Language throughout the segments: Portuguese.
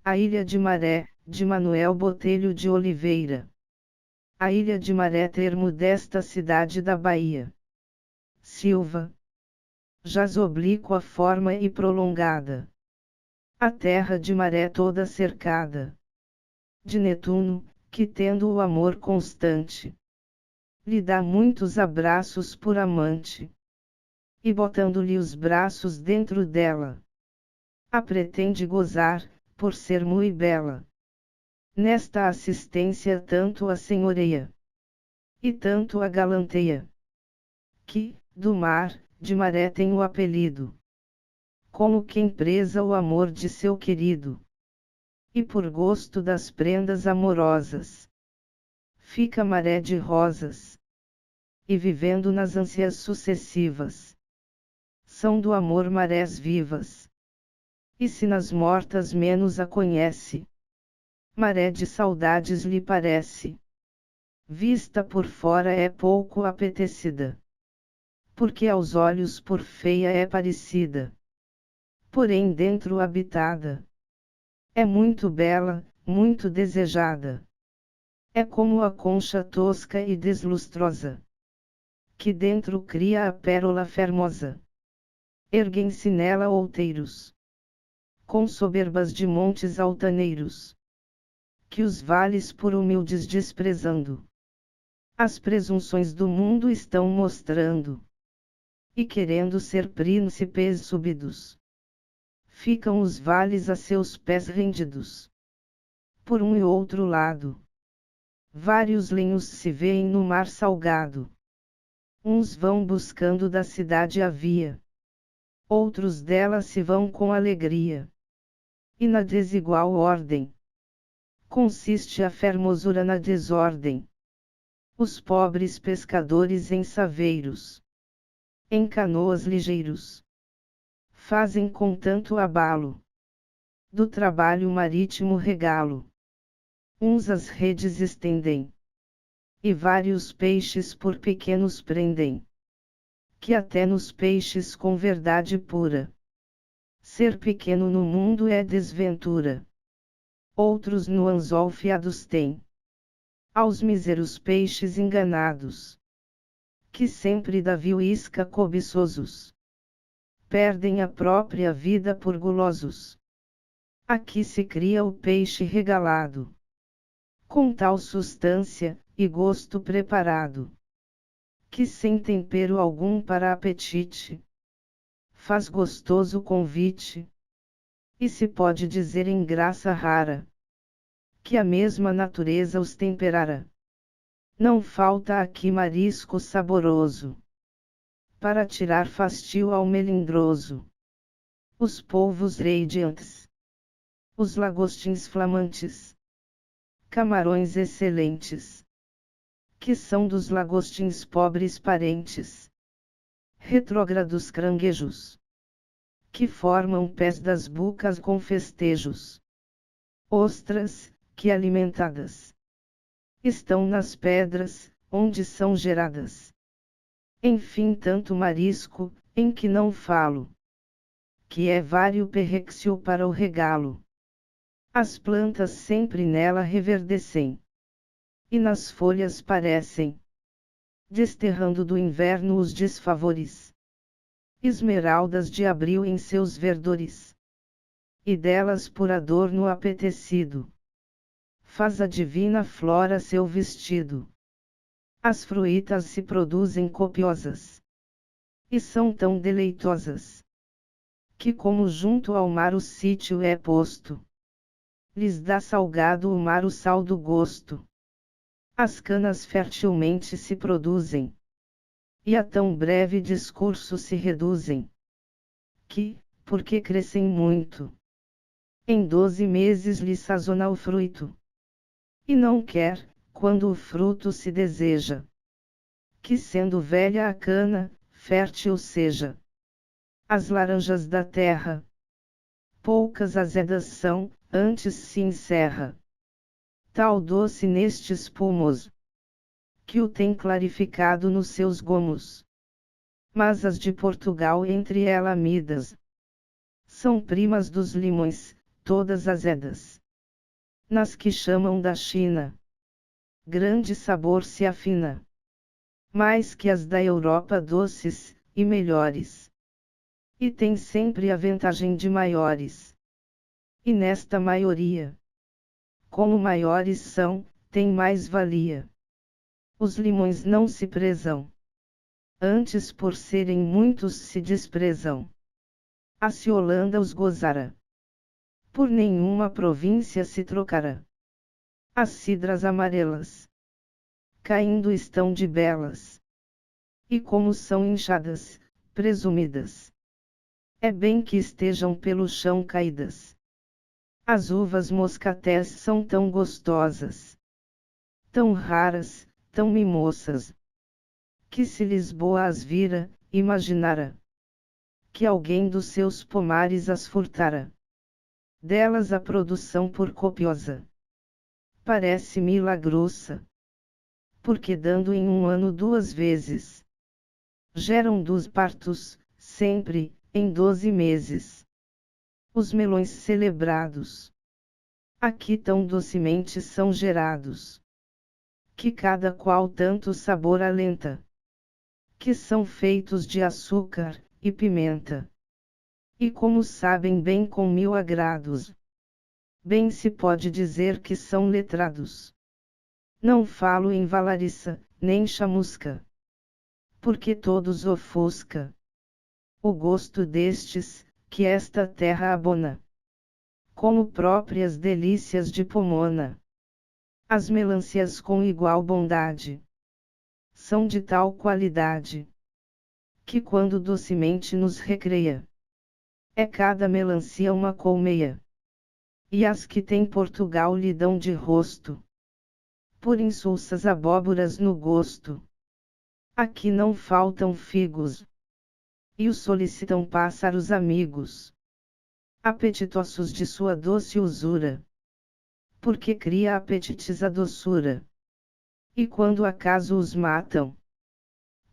A Ilha de Maré, de Manuel Botelho de Oliveira. A Ilha de Maré, termo desta cidade da Bahia. Silva. Jaz oblíqua forma e prolongada. A terra de Maré toda cercada de Netuno, que tendo o amor constante, lhe dá muitos abraços por amante. E botando-lhe os braços dentro dela, a pretende gozar, por ser muito bela. Nesta assistência tanto a senhoreia, e tanto a galanteia, que, do mar, de Maré tem o apelido, como quem preza o amor de seu querido. E por gosto das prendas amorosas, fica Maré de rosas, e vivendo nas ânsias sucessivas, são do amor marés vivas. E se nas mortas menos a conhece, Maré de saudades lhe parece. Vista por fora é pouco apetecida, porque aos olhos por feia é parecida. Porém dentro habitada, é muito bela, muito desejada. É como a concha tosca e deslustrosa, que dentro cria a pérola fermosa. Erguem-se nela outeiros, com soberbas de montes altaneiros, que os vales por humildes desprezando, as presunções do mundo estão mostrando, e querendo ser príncipes súbidos, ficam os vales a seus pés rendidos. Por um e outro lado, vários linhos se vêem no mar salgado. Uns vão buscando da cidade a via, outros dela se vão com alegria. E na desigual ordem consiste a fermosura na desordem. Os pobres pescadores em saveiros, em canoas ligeiros, fazem com tanto abalo do trabalho marítimo regalo. Uns as redes estendem, e vários peixes por pequenos prendem, que até nos peixes com verdade pura, ser pequeno no mundo é desventura. Outros no anzol fiados têm, aos míseros peixes enganados, que sempre da vil isca cobiçosos, perdem a própria vida por gulosos. Aqui se cria o peixe regalado, com tal substância e gosto preparado, que sem tempero algum para apetite, faz gostoso convite. E se pode dizer em graça rara, que a mesma natureza os temperara. Não falta aqui marisco saboroso, para tirar fastio ao melindroso. Os polvos radiantes, os lagostins flamantes, camarões excelentes, que são dos lagostins pobres parentes, retrógrados caranguejos, que formam pés das bucas com festejos. Ostras, que alimentadas estão nas pedras, onde são geradas. Enfim tanto marisco, em que não falo, que é vário perrexio para o regalo. As plantas sempre nela reverdecem, e nas folhas parecem, desterrando do inverno os desfavores, esmeraldas de abril em seus verdores, e delas por adorno apetecido, faz a divina flora seu vestido. As frutas se produzem copiosas, e são tão deleitosas, que como junto ao mar o sítio é posto, lhes dá salgado o mar o sal do gosto. As canas fertilmente se produzem, e a tão breve discurso se reduzem, que, porque crescem muito, em 12 meses lhe sazona o fruto. E não quer, quando o fruto se deseja, que sendo velha a cana, fértil seja. As laranjas da terra, poucas azedas são, antes se encerra tal doce nestes pomos, que o tem clarificado nos seus gomos. Mas as de Portugal entre ela amidas, são primas dos limões, todas azedas. Nas que chamam da China, grande sabor se afina, mais que as da Europa doces, e melhores. E tem sempre a vantagem de maiores. E nesta maioria, como maiores são, tem mais valia. Os limões não se prezam, antes por serem muitos se desprezam. A se Holanda os gozara, por nenhuma província se trocara. As cidras amarelas, caindo estão de belas. E como são inchadas, presumidas, é bem que estejam pelo chão caídas. As uvas moscatés são tão gostosas, tão raras, tão mimoças, que se Lisboa as vira, imaginara que alguém dos seus pomares as furtara. Delas a produção por copiosa parece milagrosa, porque dando em um ano 2 vezes, geram 2 partos, sempre, em 12 meses. Os melões celebrados aqui tão docemente são gerados, que cada qual tanto sabor alenta, que são feitos de açúcar e pimenta. E como sabem bem com 1000 agrados, bem se pode dizer que são letrados. Não falo em valariça, nem chamusca, porque todos ofusca o gosto destes, que esta terra abona, como próprias delícias de Pomona. As melancias com igual bondade são de tal qualidade, que quando docemente nos recreia, é cada melancia uma colmeia. E as que tem Portugal lhe dão de rosto, por insulsas abóboras no gosto. Aqui não faltam figos, e os solicitam pássaros amigos, apetitosos de sua doce usura, porque cria apetites a doçura. E quando acaso os matam,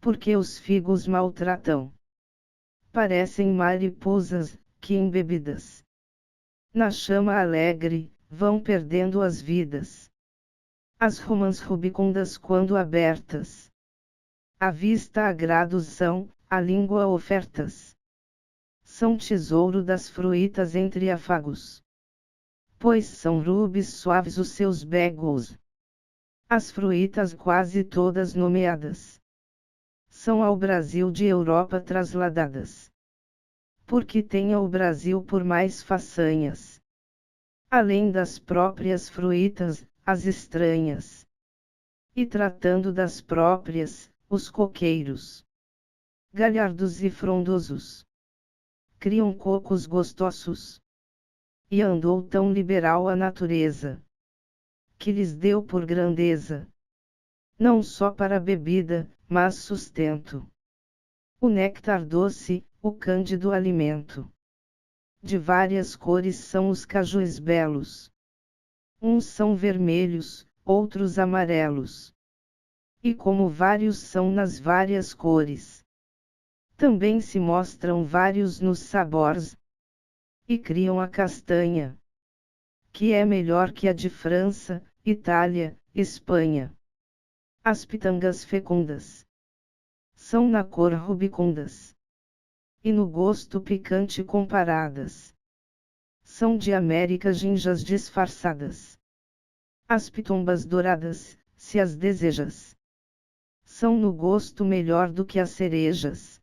porque os figos maltratam, parecem mariposas, que embebidas na chama alegre, vão perdendo as vidas. As romãs rubicundas quando abertas, à vista agrados são, à língua ofertas. São tesouro das fruitas entre afagos, pois são rubis suaves os seus begos. As fruitas quase todas nomeadas, são ao Brasil de Europa trasladadas, porque tenha o Brasil por mais façanhas, além das próprias fruitas, as estranhas. E tratando das próprias, os coqueiros, galhardos e frondosos, criam cocos gostosos. E andou tão liberal a natureza, que lhes deu por grandeza, não só para bebida, mas sustento, o néctar doce, o cândido alimento. De várias cores são os cajus belos, uns são vermelhos, outros amarelos. E como vários são nas várias cores, também se mostram vários nos sabores, e criam a castanha, que é melhor que a de França, Itália, Espanha. As pitangas fecundas são na cor rubicundas, e no gosto picante comparadas. São de América ginjas disfarçadas. As pitumbas douradas, se as desejas, são no gosto melhor do que as cerejas.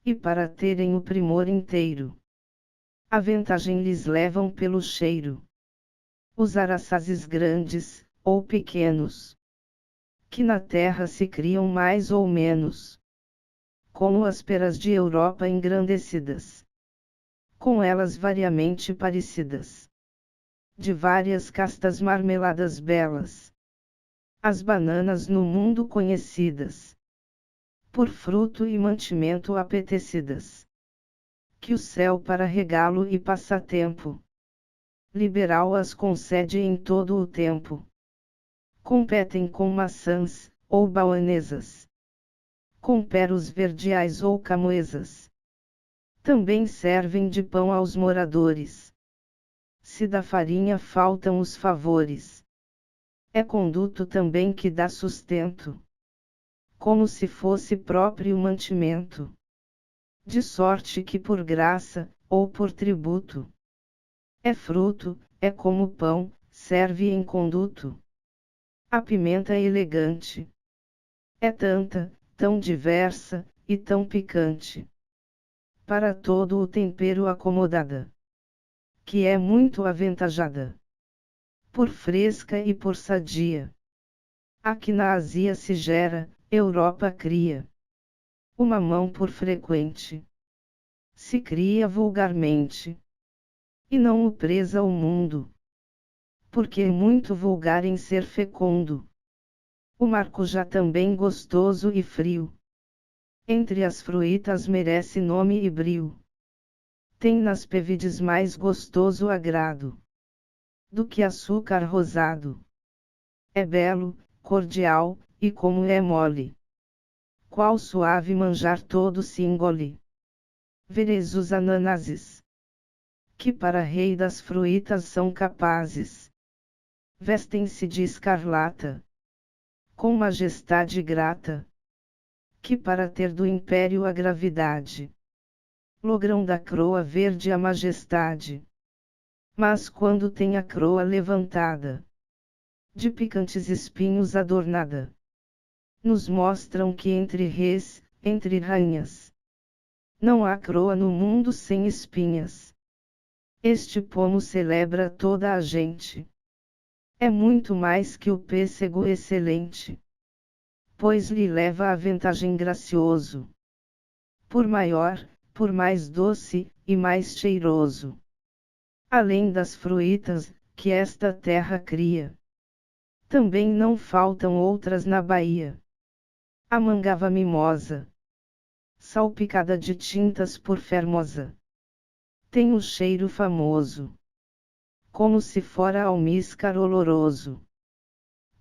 E para terem o primor inteiro, a vantagem lhes levam pelo cheiro os araçazes grandes, ou pequenos, que na terra se criam mais ou menos, como as peras de Europa engrandecidas, com elas variamente parecidas, de várias castas marmeladas belas, as bananas no mundo conhecidas, por fruto e mantimento apetecidas, que o céu para regalo e passatempo liberal as concede em todo o tempo. Competem com maçãs, ou bauanesas, com peros verdeais ou camoesas. Também servem de pão aos moradores, Se da farinha faltam os favores, é conduto também que dá sustento, como se fosse próprio mantimento. De sorte que por graça, ou por tributo, é fruto, é como pão, serve em conduto. A pimenta elegante é tanta, tão diversa, e tão picante, para todo o tempero acomodada, que é muito aventajada, por fresca e por sadia. Aqui na Ásia se gera, Europa cria. O mamão por frequente se cria vulgarmente, e não o presa o mundo, porque é muito vulgar em ser fecundo. O maracujá também gostoso e frio, entre as frutas merece nome e brio. Tem nas pevides mais gostoso agrado, do que açúcar rosado. É belo, cordial, e como é mole, qual suave manjar todo se engole. Vereis os ananases, que para rei das frutas são capazes. Vestem-se de escarlata, com majestade grata, que para ter do império a gravidade, logram da croa verde a majestade. Mas quando tem a croa levantada, de picantes espinhos adornada, nos mostram que entre reis, entre rainhas, não há croa no mundo sem espinhas. Este pomo celebra toda a gente. É muito mais que o pêssego excelente, pois lhe leva a vantagem gracioso. Por maior, por mais doce, e mais cheiroso. Além das frutas, que esta terra cria, também não faltam outras na Bahia. A mangava mimosa, salpicada de tintas por fermosa, tem um cheiro famoso, como se fora almíscar oloroso.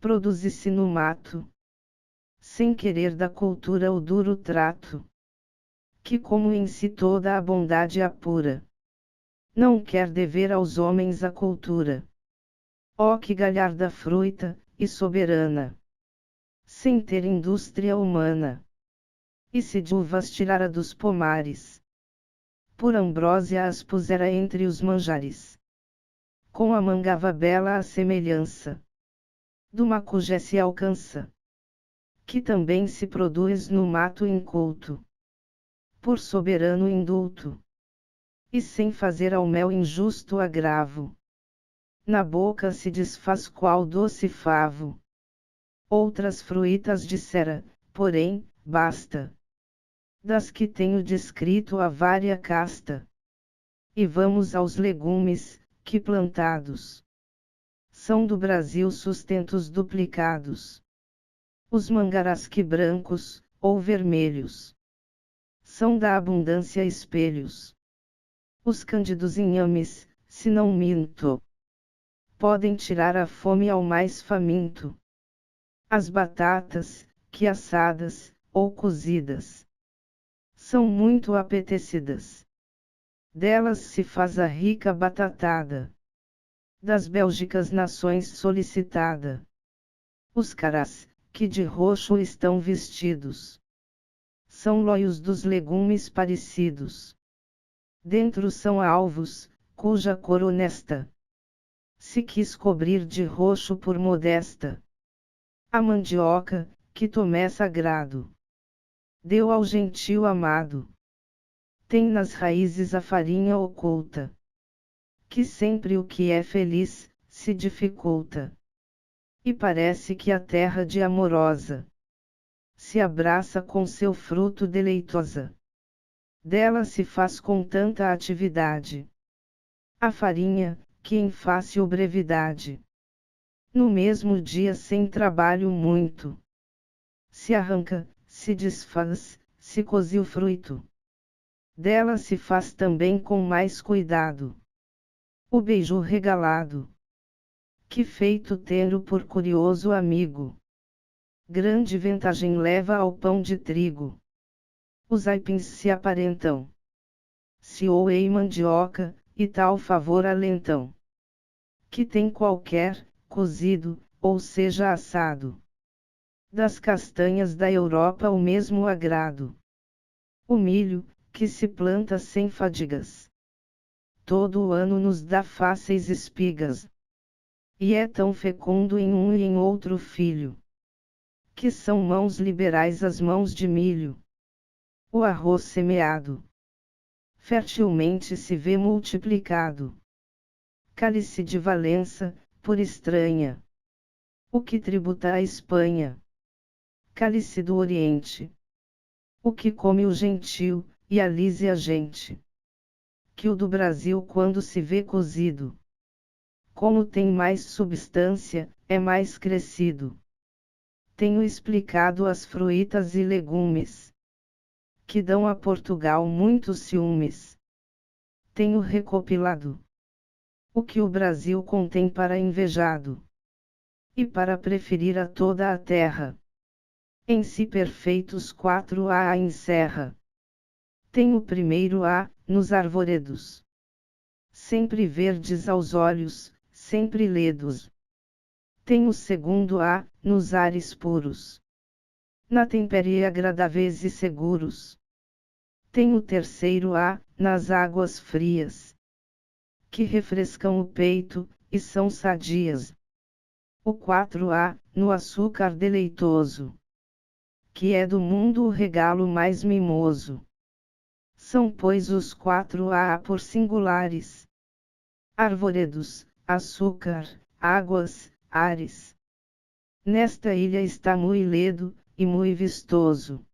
Produz-se no mato, sem querer da cultura o duro trato, que como em si toda a bondade apura, não quer dever aos homens a cultura. Ó que galharda fruta, e soberana, sem ter indústria humana, e se de uvas tirara dos pomares, por ambrósia as pusera entre os manjares. Com a mangava bela a semelhança do macujé se alcança, que também se produz no mato inculto, por soberano indulto, e sem fazer ao mel injusto agravo. Na boca se desfaz qual doce favo. Outras frutas dissera, porém, basta, das que tenho descrito a vária casta. E vamos aos legumes, que plantados são do Brasil sustentos duplicados. Os mangarás que brancos, ou vermelhos, são da abundância espelhos. Os cândidos inhames, se não minto, podem tirar a fome ao mais faminto. As batatas, que assadas, ou cozidas, são muito apetecidas. Delas se faz a rica batatada, das bélgicas nações solicitada. Os carás, que de roxo estão vestidos, são loios dos legumes parecidos. Dentro são alvos, cuja cor honesta se quis cobrir de roxo por modesta. A mandioca, que Tomé sagrado deu ao gentil amado, tem nas raízes a farinha oculta, que sempre o que é feliz, se dificulta. E parece que a terra de amorosa se abraça com seu fruto deleitosa. Dela se faz com tanta atividade a farinha, que em fácil brevidade, no mesmo dia sem trabalho muito, se arranca, se desfaz, se coze o fruto. Dela se faz também com mais cuidado o beiju regalado, que feito tendo por curioso amigo, grande vantagem leva ao pão de trigo. Os aipins se aparentam, se ou ei mandioca, e tal favor alentam. que tem qualquer, cozido, ou seja assado. Das castanhas da Europa o mesmo agrado. O milho, que se planta sem fadigas. Todo o ano nos dá fáceis espigas. E é tão fecundo em um e em outro filho. Que são mãos liberais as mãos de milho. O arroz semeado fertilmente se vê multiplicado. Cálice de Valença, por estranha. O que tributa a Espanha? Cálice do Oriente. O que come o gentil, e alise a gente. Que o do Brasil quando se vê cozido. Como tem mais substância, é mais crescido. Tenho explicado as frutas e legumes. Que dão a Portugal muitos ciúmes. Tenho recopilado o que o Brasil contém para invejado. E para preferir a toda a terra. Em si perfeitos 4 a encerra. Tem o primeiro A, nos arvoredos. Sempre verdes aos olhos, sempre ledos. Tem o segundo A, nos ares puros. Na tempérie agradáveis e seguros. Tem o terceiro A, nas águas frias. Que refrescam o peito, e são sadias. O 4A, no açúcar deleitoso. Que é do mundo o regalo mais mimoso. São pois os 4A por singulares. Arvoredos, açúcar, águas, ares. Nesta ilha está mui ledo, e mui vistoso.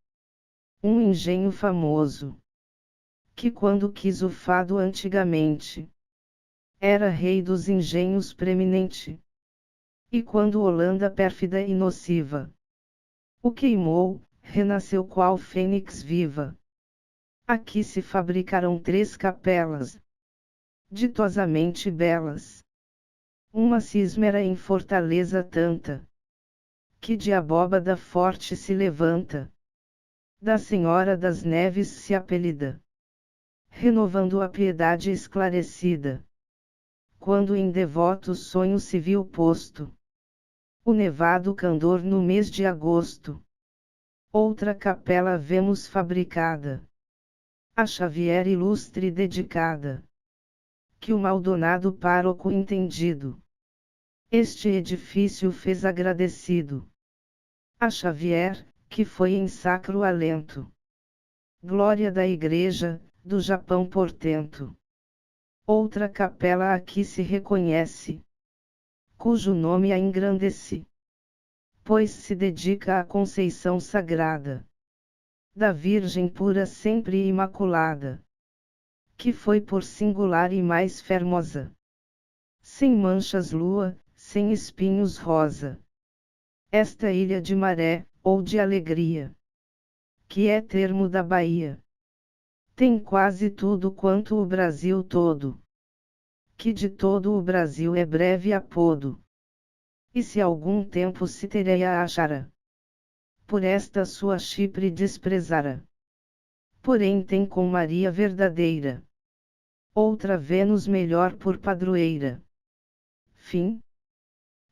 Um engenho famoso. Que quando quis o fado antigamente. Era rei dos engenhos preeminente. E quando Holanda pérfida e nociva o queimou, renasceu qual fênix viva. Aqui se fabricaram 3 capelas, ditosamente belas. Uma se esmera em fortaleza tanta, que de abóbada forte se levanta. Da Senhora das Neves se apelida, renovando a piedade esclarecida. Quando em devoto sonho se viu posto o nevado candor no mês de agosto. Outra capela vemos fabricada, a Xavier ilustre dedicada. Que o Maldonado pároco entendido este edifício fez agradecido. A Xavier, que foi em sacro alento. Glória da Igreja, do Japão portento. Outra capela aqui se reconhece, cujo nome a engrandece, pois se dedica à Conceição Sagrada, da Virgem pura sempre imaculada, que foi por singular e mais fermosa, sem manchas lua, sem espinhos rosa. Esta ilha de maré, ou de alegria, que é termo da Bahia, tem quase tudo quanto o Brasil todo, que de todo o Brasil é breve apodo. E se algum tempo se tereia achara, por esta sua Chipre desprezara. Porém tem com Maria verdadeira, outra Vênus melhor por padroeira. Fim.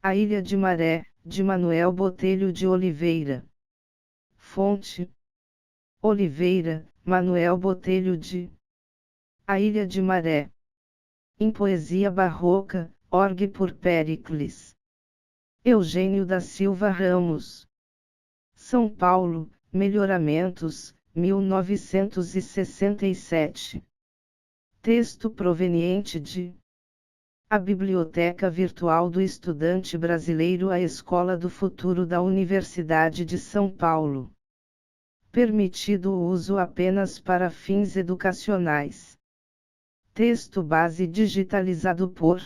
A Ilha de Maré, de Manuel Botelho de Oliveira. Fonte: Oliveira, Manuel Botelho de A Ilha de Maré. Em Poesia Barroca, orgue por Péricles. Eugênio da Silva Ramos. São Paulo, Melhoramentos, 1967. Texto proveniente de A Biblioteca Virtual do Estudante Brasileiro, a Escola do Futuro da Universidade de São Paulo. Permitido o uso apenas para fins educacionais. Texto base digitalizado por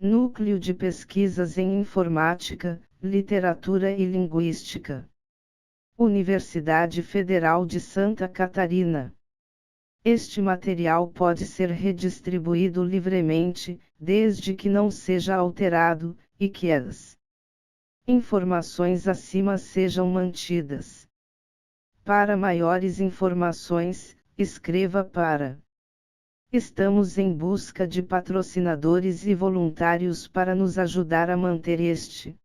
Núcleo de Pesquisas em Informática, Literatura e Linguística. Universidade Federal de Santa Catarina. Este material pode ser redistribuído livremente, desde que não seja alterado, e que as informações acima sejam mantidas. Para maiores informações, escreva para Estamos em busca de patrocinadores e voluntários para nos ajudar a manter este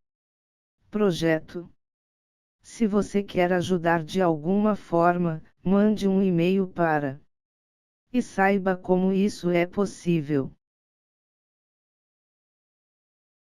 projeto. Se você quer ajudar de alguma forma, mande um e-mail para e saiba como isso é possível.